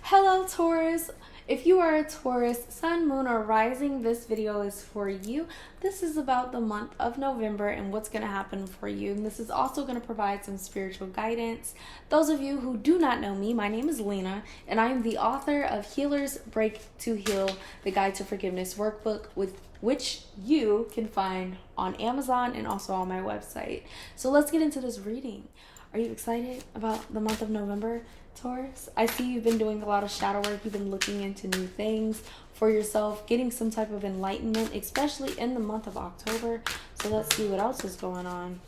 Hello Taurus. If you are a Taurus, sun, moon, or rising, this video is for you. This is about the month of November and what's going to happen for you. And this is also going to provide some spiritual guidance. Those of you who do not know me, my name is Lena, and I am the author of Healer's Break to Heal, the Guide to Forgiveness Workbook, which you can find on Amazon and also on my website. So let's get into this reading. Are you excited about the month of November, Taurus? I see you've been doing a lot of shadow work. You've been looking into new things for yourself, getting some type of enlightenment, especially in the month of October. So let's see what else is going on.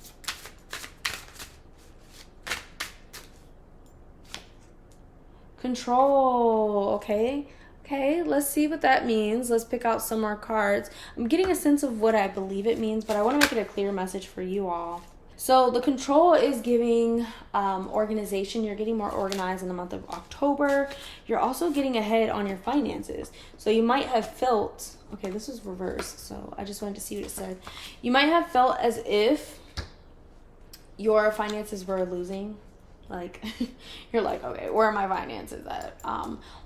Control. Okay, let's see what that means. Let's pick out some more cards. I'm getting a sense of what I believe it means, but I want to make it a clear message for you all. So the control is giving organization. You're getting more organized in the month of October. You're also getting ahead on your finances. So you might have felt, okay, this is reversed. So I just wanted to see what it said. You might have felt as if your finances were losing. Like, you're like, okay, where are my finances at?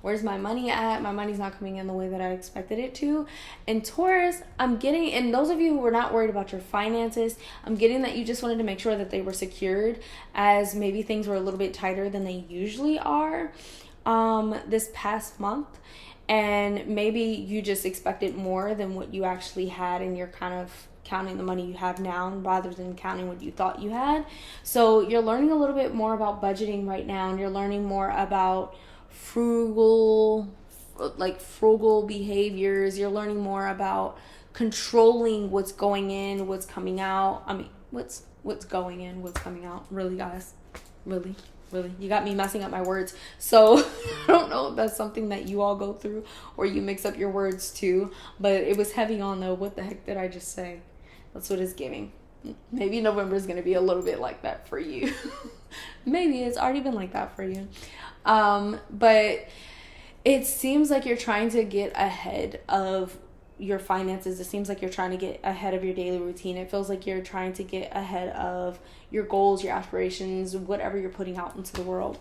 Where's my money at? My money's not coming in the way that I expected it to. And Taurus, I'm getting, and those of you who are not worried about your finances, I'm getting that you just wanted to make sure that they were secured, as maybe things were a little bit tighter than they usually are this past month. And maybe you just expected more than what you actually had, and you're kind of counting the money you have now rather than counting what you thought you had. So you're learning a little bit more about budgeting right now, and you're learning more about frugal behaviors. You're learning more about controlling what's going in, what's coming out. I mean, what's going in, what's coming out. Really, guys? Really? You got me messing up my words. So I don't know if that's something that you all go through or you mix up your words too, but it was heavy on the what the heck did I just say? That's what it's giving. Maybe November is going to be a little bit like that for you. Maybe it's already been like that for you. But it seems like you're trying to get ahead of your finances. It seems like you're trying to get ahead of your daily routine. It feels like you're trying to get ahead of your goals, your aspirations, whatever you're putting out into the world.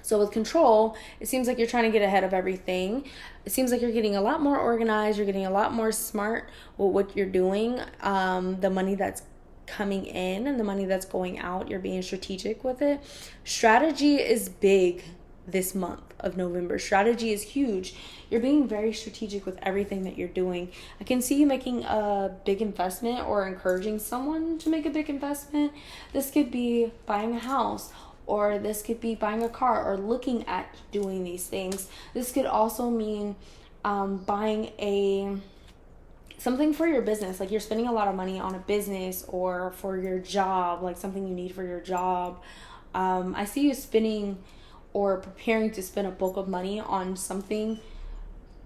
So with control, it seems like you're trying to get ahead of everything. It seems like you're getting a lot more organized. You're getting a lot more smart with what you're doing. The money that's coming in and the money that's going out, you're being strategic with it. Strategy is big this month of November. Strategy is huge. You're being very strategic with everything that you're doing. I can see you making a big investment or encouraging someone to make a big investment. This could be buying a house, or this could be buying a car, or looking at doing these things. This could also mean buying something for your business. Like you're spending a lot of money on a business or for your job, like something you need for your job. I see you spending or preparing to spend a bulk of money on something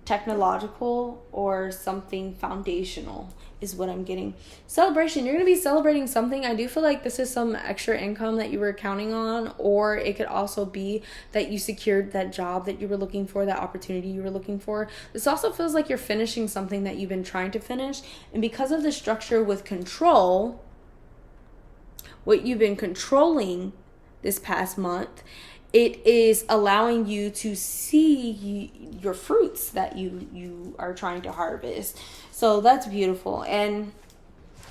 technological or something foundational is what I'm getting. Celebration. You're going to be celebrating something. I do feel like this is some extra income that you were counting on, or it could also be that you secured that job that you were looking for, that opportunity you were looking for. This also feels like you're finishing something that you've been trying to finish, and because of the structure with control, what you've been controlling this past month, it is allowing you to see your fruits that you are trying to harvest. So that's beautiful. And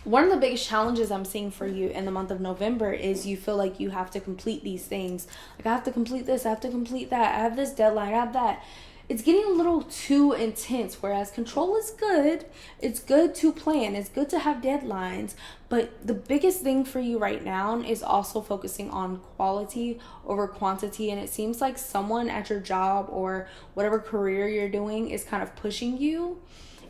one of the biggest challenges I'm seeing for you in the month of November is you feel like you have to complete these things. Like, I have to complete this, I have to complete that, I have this deadline, I have that. It's getting a little too intense, whereas control is good. It's good to plan. It's good to have deadlines. But the biggest thing for you right now is also focusing on quality over quantity. And it seems like someone at your job or whatever career you're doing is kind of pushing you.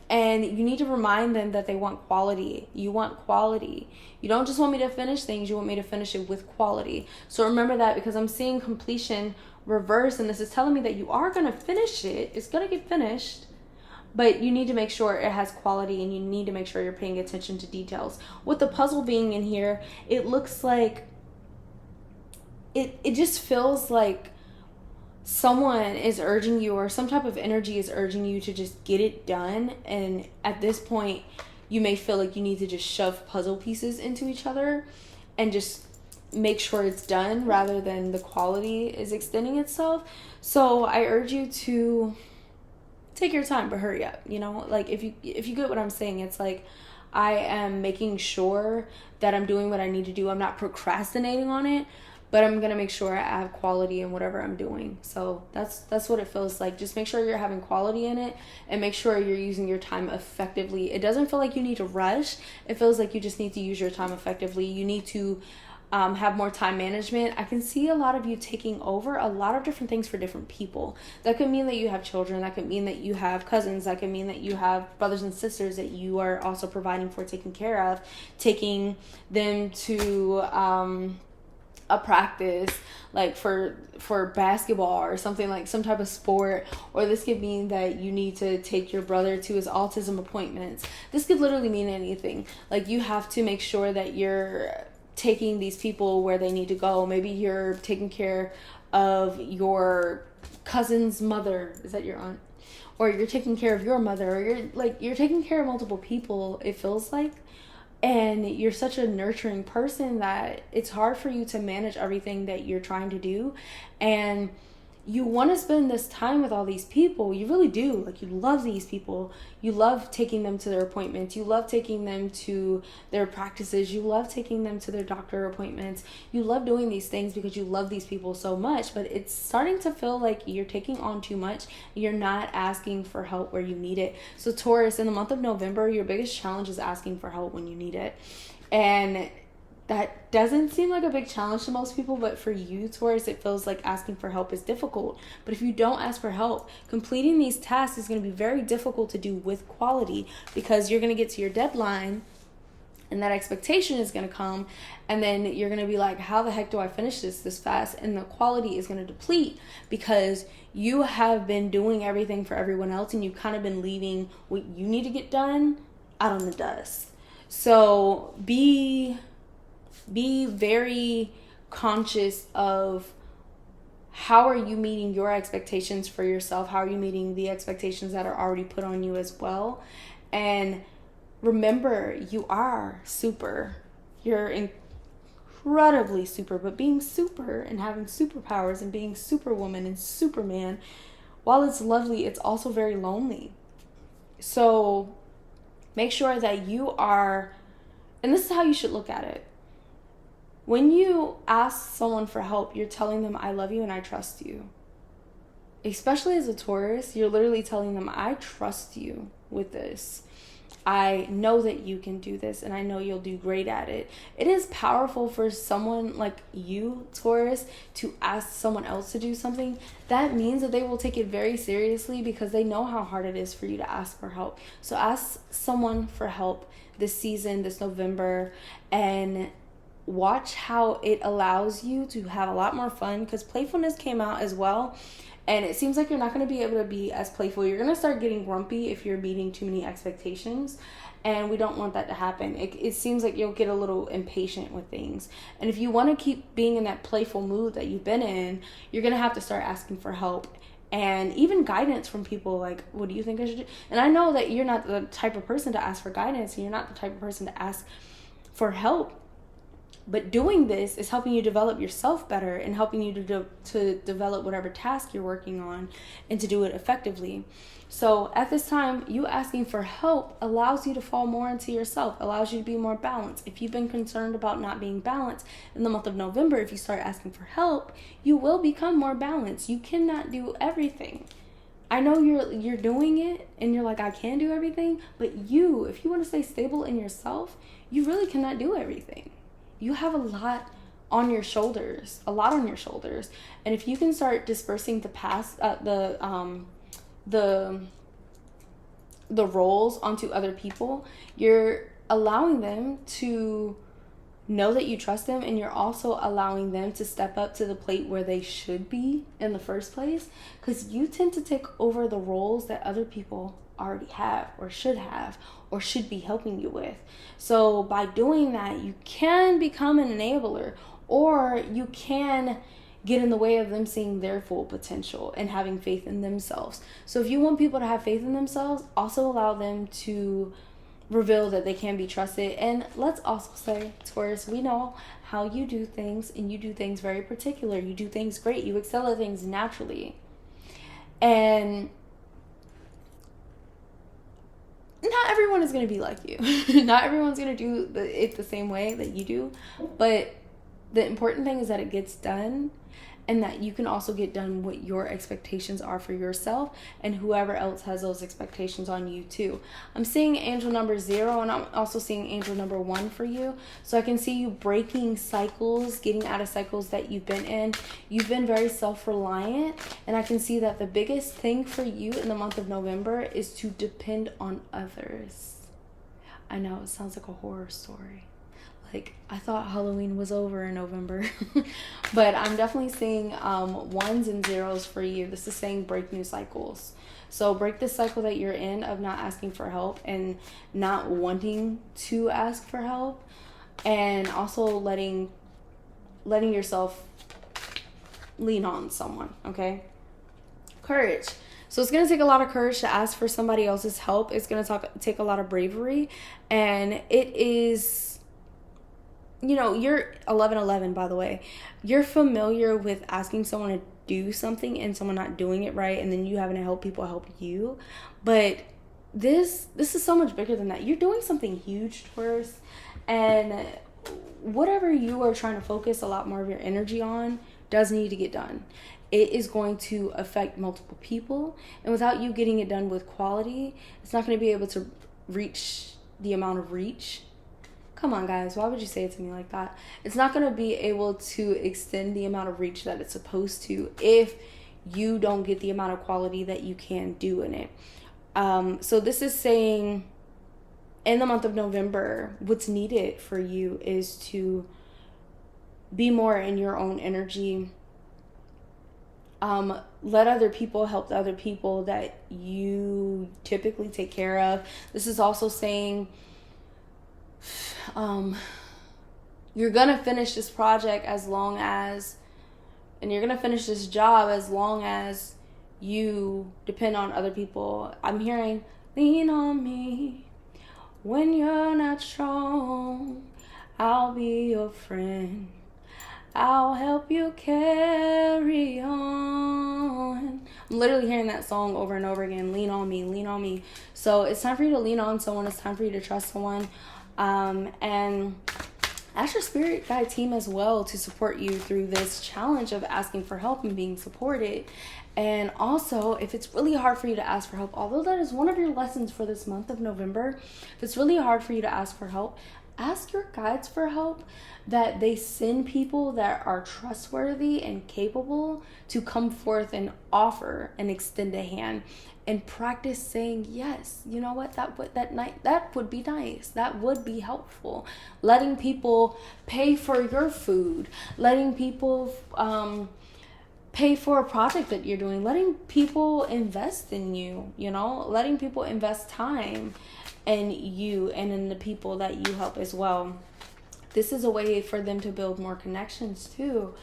And you need to remind them that they want quality. You want quality. You don't just want me to finish things. You want me to finish it with quality. So remember that, because I'm seeing completion reverse, and this is telling me that you are going to finish it. It's going to get finished, but you need to make sure it has quality, and you need to make sure you're paying attention to details. With the puzzle being in here, it looks like it just feels like someone is urging you, or some type of energy is urging you to just get it done. And at this point, you may feel like you need to just shove puzzle pieces into each other and just make sure it's done rather than the quality is extending itself. So I urge you to take your time, but hurry up. You know, like if you get what I'm saying, it's like I am making sure that I'm doing what I need to do. I'm not procrastinating on it, but I'm gonna make sure I have quality in whatever I'm doing. So that's what it feels like. Just make sure you're having quality in it, and make sure you're using your time effectively. It doesn't feel like you need to rush. It feels like you just need to use your time effectively. You need to have more time management. I can see a lot of you taking over a lot of different things for different people. That could mean that you have children. That could mean that you have cousins. That could mean that you have brothers and sisters that you are also providing for, taking care of, taking them to a practice, like for basketball or something, like some type of sport. Or this could mean that you need to take your brother to his autism appointments. This could literally mean anything. Like, you have to make sure that you're taking these people where they need to go. Maybe you're taking care of your cousin's mother. Is that your aunt? Or you're taking care of your mother, or you're taking care of multiple people, it feels like. And you're such a nurturing person that it's hard for you to manage everything that you're trying to do. And you want to spend this time with all these people. You really do. Like, you love these people. You love taking them to their appointments. You love taking them to their practices. You love taking them to their doctor appointments. You love doing these things because you love these people so much. But it's starting to feel like you're taking on too much. You're not asking for help where you need it. So Taurus, in the month of November, your biggest challenge is asking for help when you need it. And that doesn't seem like a big challenge to most people, but for you, Taurus, it feels like asking for help is difficult. But if you don't ask for help, completing these tasks is going to be very difficult to do with quality, because you're going to get to your deadline and that expectation is going to come, and then you're going to be like, how the heck do I finish this fast? And the quality is going to deplete because you have been doing everything for everyone else, and you've kind of been leaving what you need to get done out on the dust. So be very conscious of how are you meeting your expectations for yourself? How are you meeting the expectations that are already put on you as well? And remember, you are super. You're incredibly super. But being super and having superpowers and being superwoman and superman, while it's lovely, it's also very lonely. So make sure that you are, and this is how you should look at it. When you ask someone for help, you're telling them, I love you and I trust you. Especially as a Taurus, you're literally telling them, I trust you with this. I know that you can do this, and I know you'll do great at it. It is powerful for someone like you, Taurus, to ask someone else to do something. That means that they will take it very seriously because they know how hard it is for you to ask for help. So ask someone for help this season, this November, and watch how it allows you to have a lot more fun, because playfulness came out as well. And it seems like you're not going to be able to be as playful. You're going to start getting grumpy if you're meeting too many expectations. And we don't want that to happen. It seems like you'll get a little impatient with things. And if you want to keep being in that playful mood that you've been in, you're going to have to start asking for help. And even guidance from people, like, what do you think I should do? And I know that you're not the type of person to ask for guidance. And you're not the type of person to ask for help. But doing this is helping you develop yourself better and helping you to develop whatever task you're working on and to do it effectively. So at this time, you asking for help allows you to fall more into yourself, allows you to be more balanced. If you've been concerned about not being balanced in the month of November, if you start asking for help, you will become more balanced. You cannot do everything. I know you're doing it and you're like, I can do everything, but if you want to stay stable in yourself, you really cannot do everything. You have a lot on your shoulders. And if you can start dispersing the roles onto other people, you're allowing them to know that you trust them, and you're also allowing them to step up to the plate where they should be in the first place, because you tend to take over the roles that other people already have or should be helping you with. So by doing that, you can become an enabler, or you can get in the way of them seeing their full potential and having faith in themselves. So if you want people to have faith in themselves, also allow them to reveal that they can be trusted. And let's also say, Taurus, we know how you do things, and you do things very particular. You do things great. You excel at things naturally. And not everyone is going to be like you. Not everyone's going to do it the same way that you do. But the important thing is that it gets done, and that you can also get done what your expectations are for yourself and whoever else has those expectations on you too. I'm seeing angel number 0, and I'm also seeing angel number 1 for you. So I can see you breaking cycles, getting out of cycles that you've been in. You've been very self-reliant, and I can see that the biggest thing for you in the month of November is to depend on others. I know it sounds like a horror story. Like, I thought Halloween was over in November. But I'm definitely seeing 1s and 0s for you. This is saying break new cycles. So break the cycle that you're in of not asking for help and not wanting to ask for help. And also letting yourself lean on someone, okay? Courage. So it's going to take a lot of courage to ask for somebody else's help. It's going to take a lot of bravery. And it is... You know, you're 11/11, by the way. You're familiar with asking someone to do something and someone not doing it right, and then you having to help people help you. But this is so much bigger than that. You're doing something huge, Taurus, and whatever you are trying to focus a lot more of your energy on does need to get done. It is going to affect multiple people, and without you getting it done with quality, it's not going to be able to reach the amount of reach. Come on, guys. Why would you say it to me like that? It's not going to be able to extend the amount of reach that it's supposed to if you don't get the amount of quality that you can do in it. So this is saying in the month of November, what's needed for you is to be more in your own energy. Let other people help the other people that you typically take care of. This is also saying... you're gonna finish this project and you're gonna finish this job as long as you depend on other people. I'm hearing, lean on me when you're not strong. I'll be your friend. I'll help you carry on. I'm literally hearing that song over and over again. Lean on me, lean on me. So it's time for you to lean on someone. It's time for you to trust someone. And ask your spirit guide team as well to support you through this challenge of asking for help and being supported. And also, if it's really hard for you to ask for help, although that is one of your lessons for this month of November, if it's really hard for you to ask for help, ask your guides for help, that they send people that are trustworthy and capable to come forth and offer and extend a hand. And practice saying yes. You know what? That would be nice. That would be helpful. Letting people pay for your food. Letting people pay for a project that you're doing. Letting people invest in you. You know, letting people invest time in you and in the people that you help as well. This is a way for them to build more connections too.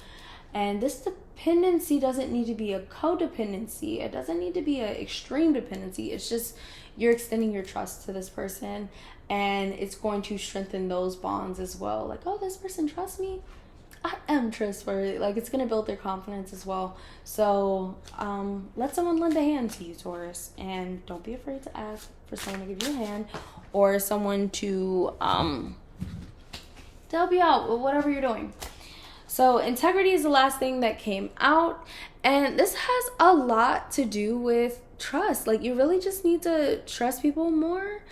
And this dependency doesn't need to be a codependency. It doesn't need to be an extreme dependency. It's just you're extending your trust to this person, and it's going to strengthen those bonds as well. Like, oh, this person trusts me. I am trustworthy. Like, it's going to build their confidence as well. So let someone lend a hand to you, Taurus. And don't be afraid to ask for someone to give you a hand, or someone to help you out with whatever you're doing. So integrity is the last thing that came out. And this has a lot to do with trust. Like, you really just need to trust people more.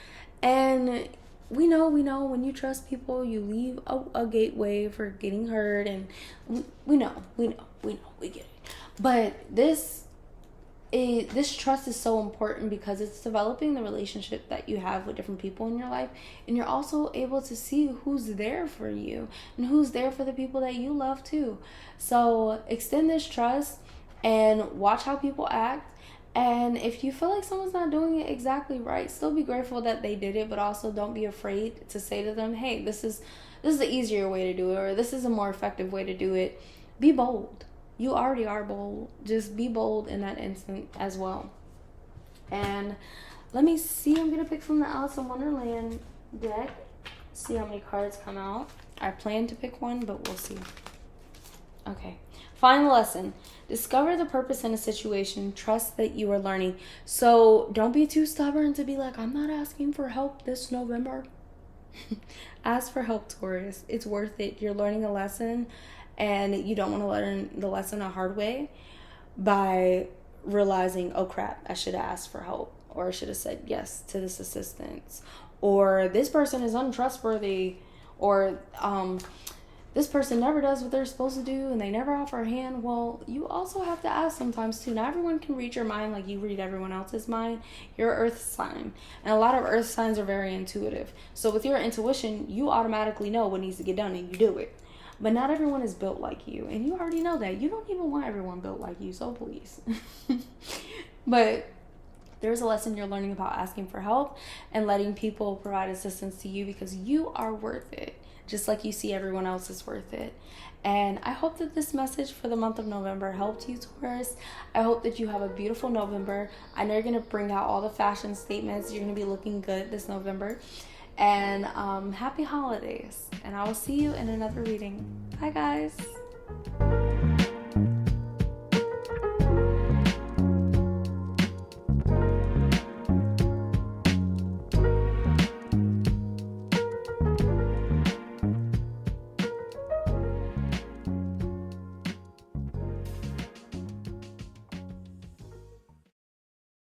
And we know when you trust people, you leave a gateway for getting hurt. And we get it. But this trust is so important because it's developing the relationship that you have with different people in your life, and you're also able to see who's there for you and who's there for the people that you love too. So extend this trust and watch how people act. And if you feel like someone's not doing it exactly right, still be grateful that they did it, but also don't be afraid to say to them, hey, this is the easier way to do it, or this is a more effective way to do it. Be bold. You already are bold. Just be bold in that instant as well. And Let me see. I'm going to pick from the Alice in Wonderland deck. See how many cards come out. I plan to pick one, but we'll see. Okay. Final lesson. Discover the purpose in a situation. Trust that you are learning. So don't be too stubborn to be like, I'm not asking for help this November. Ask for help, Taurus. It's worth it. You're learning a lesson, and you don't want to learn the lesson a hard way by realizing, oh crap, I should have asked for help, or I should have said yes to this assistance, or this person is untrustworthy, or this person never does what they're supposed to do and they never offer a hand. Well, you also have to ask sometimes too. Not everyone can read your mind like you read everyone else's mind. You're an earth sign, and a lot of earth signs are very intuitive. So with your intuition, you automatically know what needs to get done and you do it. But not everyone is built like you, and you already know that. You don't even want everyone built like you, so please. But there's a lesson you're learning about asking for help and letting people provide assistance to you, because you are worth it, just like you see everyone else is worth it. And I hope that this message for the month of November helped you, Taurus. I hope that you have a beautiful November. I know you're going to bring out all the fashion statements. You're going to be looking good this November. And happy holidays. And I will see you in another reading. Bye, guys.